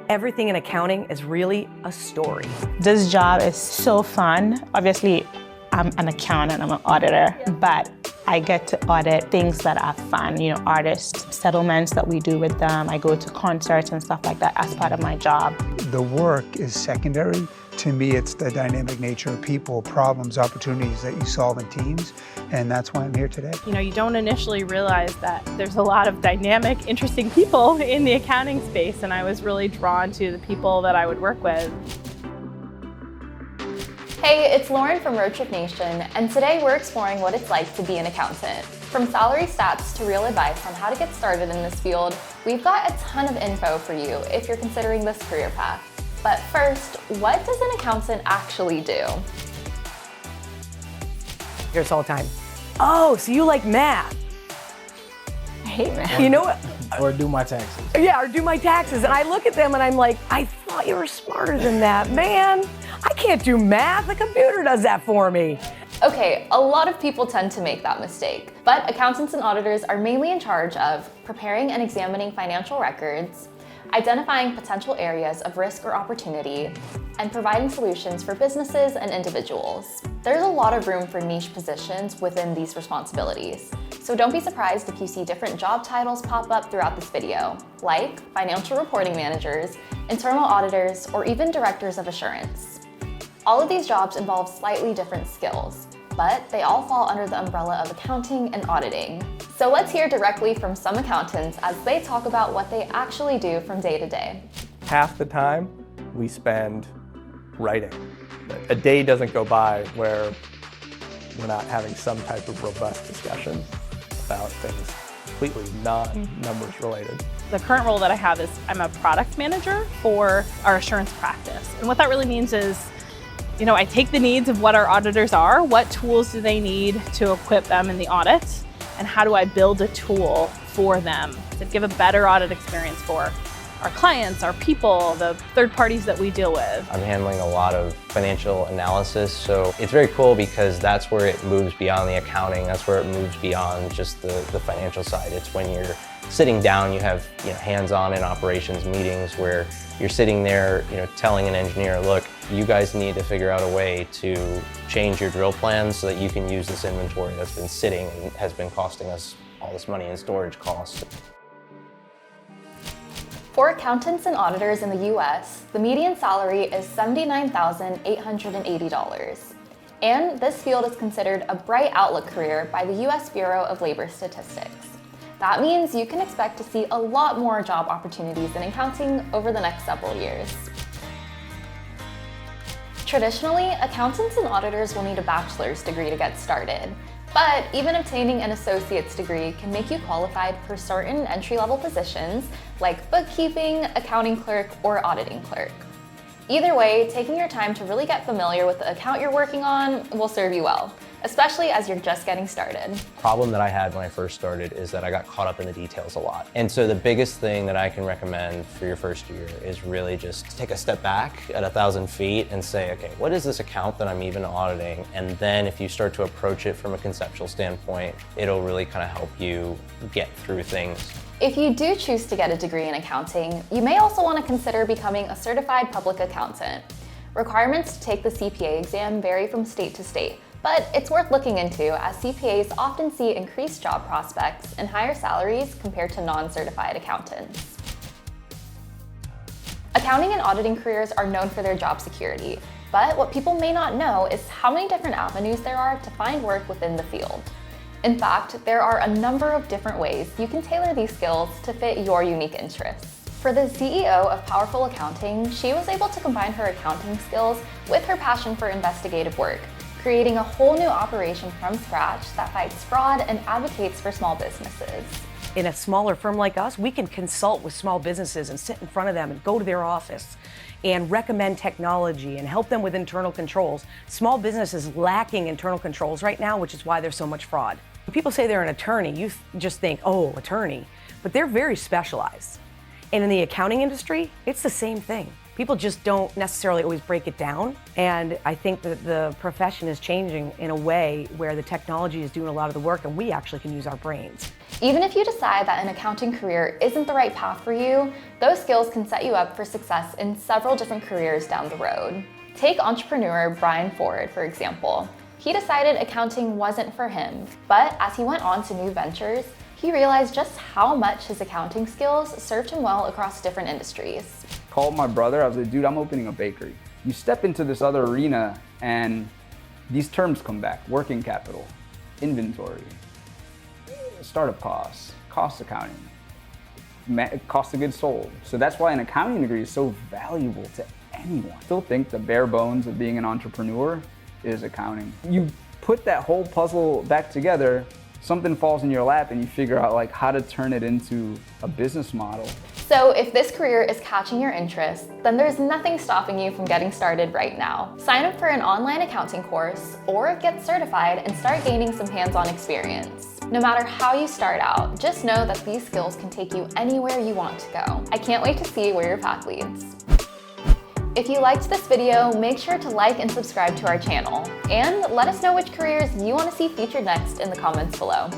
Everything in accounting is really a story. This job is so fun. Obviously, I'm an accountant, I'm an auditor, but I get to audit things that are fun, artists, settlements that we do with them. I go to concerts and stuff like that as part of my job. The work is secondary. To me, it's the dynamic nature of people, problems, opportunities that you solve in teams, and that's why I'm here today. You don't initially realize that there's a lot of dynamic, interesting people in the accounting space, and I was really drawn to the people that I would work with. Hey, it's Lauren from Roadtrip Nation, and today we're exploring what it's like to be an accountant. From salary stats to real advice on how to get started in this field, we've got a ton of info for you if you're considering this career path. But first, what does an accountant actually do? Here's all the time. Oh, so you like math? I hate math. You know what? Or do my taxes. Yeah, or do my taxes. And I look at them and I'm like, I thought you were smarter than that, man. I can't do math. The computer does that for me. Okay, a lot of people tend to make that mistake, but accountants and auditors are mainly in charge of preparing and examining financial records, identifying potential areas of risk or opportunity, and providing solutions for businesses and individuals. There's a lot of room for niche positions within these responsibilities, so don't be surprised if you see different job titles pop up throughout this video, like financial reporting managers, internal auditors, or even directors of assurance. All of these jobs involve slightly different skills, but they all fall under the umbrella of accounting and auditing. So let's hear directly from some accountants as they talk about what they actually do from day to day. Half the time we spend writing. A day doesn't go by where we're not having some type of robust discussion about things completely non-numbers related. The current role that I have is I'm a product manager for our assurance practice. And what that really means is, I take the needs of what our auditors are, what tools do they need to equip them in the audit, and how do I build a tool for them to give a better audit experience for our clients, our people, the third parties that we deal with. I'm handling a lot of financial analysis, so it's very cool because that's where it moves beyond the accounting, that's where it moves beyond just the financial side. It's when you're sitting down, you have hands-on in operations meetings where you're sitting there telling an engineer, look, you guys need to figure out a way to change your drill plans so that you can use this inventory that's been sitting and has been costing us all this money in storage costs. For accountants and auditors in the US, the median salary is $79,880. And this field is considered a bright outlook career by the US Bureau of Labor Statistics. That means you can expect to see a lot more job opportunities in accounting over the next several years. Traditionally, accountants and auditors will need a bachelor's degree to get started. But even obtaining an associate's degree can make you qualified for certain entry-level positions like bookkeeping, accounting clerk, or auditing clerk. Either way, taking your time to really get familiar with the account you're working on will serve you well, especially as you're just getting started. The problem that I had when I first started is that I got caught up in the details a lot. And so the biggest thing that I can recommend for your first year is really just take a step back at 1,000 feet and say, okay, what is this account that I'm even auditing? And then if you start to approach it from a conceptual standpoint, it'll really kind of help you get through things. If you do choose to get a degree in accounting, you may also want to consider becoming a certified public accountant. Requirements to take the CPA exam vary from state to state, but it's worth looking into as CPAs often see increased job prospects and higher salaries compared to non-certified accountants. Accounting and auditing careers are known for their job security, but what people may not know is how many different avenues there are to find work within the field. In fact, there are a number of different ways you can tailor these skills to fit your unique interests. For the CEO of Powerful Accounting, she was able to combine her accounting skills with her passion for investigative work, creating a whole new operation from scratch that fights fraud and advocates for small businesses. In a smaller firm like us, we can consult with small businesses and sit in front of them and go to their office and recommend technology and help them with internal controls. Small businesses lacking internal controls right now, which is why there's so much fraud. When people say they're an attorney, you just think, oh, attorney, but they're very specialized. And in the accounting industry, it's the same thing. People just don't necessarily always break it down. And I think that the profession is changing in a way where the technology is doing a lot of the work and we actually can use our brains. Even if you decide that an accounting career isn't the right path for you, those skills can set you up for success in several different careers down the road. Take entrepreneur Brian Ford, for example. He decided accounting wasn't for him, but as he went on to new ventures, he realized just how much his accounting skills served him well across different industries. Called my brother, I was like, dude, I'm opening a bakery. You step into this other arena and these terms come back: working capital, inventory, startup costs, cost accounting, cost of goods sold. So that's why an accounting degree is so valuable to anyone. I still think the bare bones of being an entrepreneur is accounting. You put that whole puzzle back together, something falls in your lap and you figure out like how to turn it into a business model. So if this career is catching your interest, then there's nothing stopping you from getting started right now. Sign up for an online accounting course or get certified and start gaining some hands-on experience. No matter how you start out, just know that these skills can take you anywhere you want to go. I can't wait to see where your path leads. If you liked this video, make sure to like and subscribe to our channel. And let us know which careers you want to see featured next in the comments below.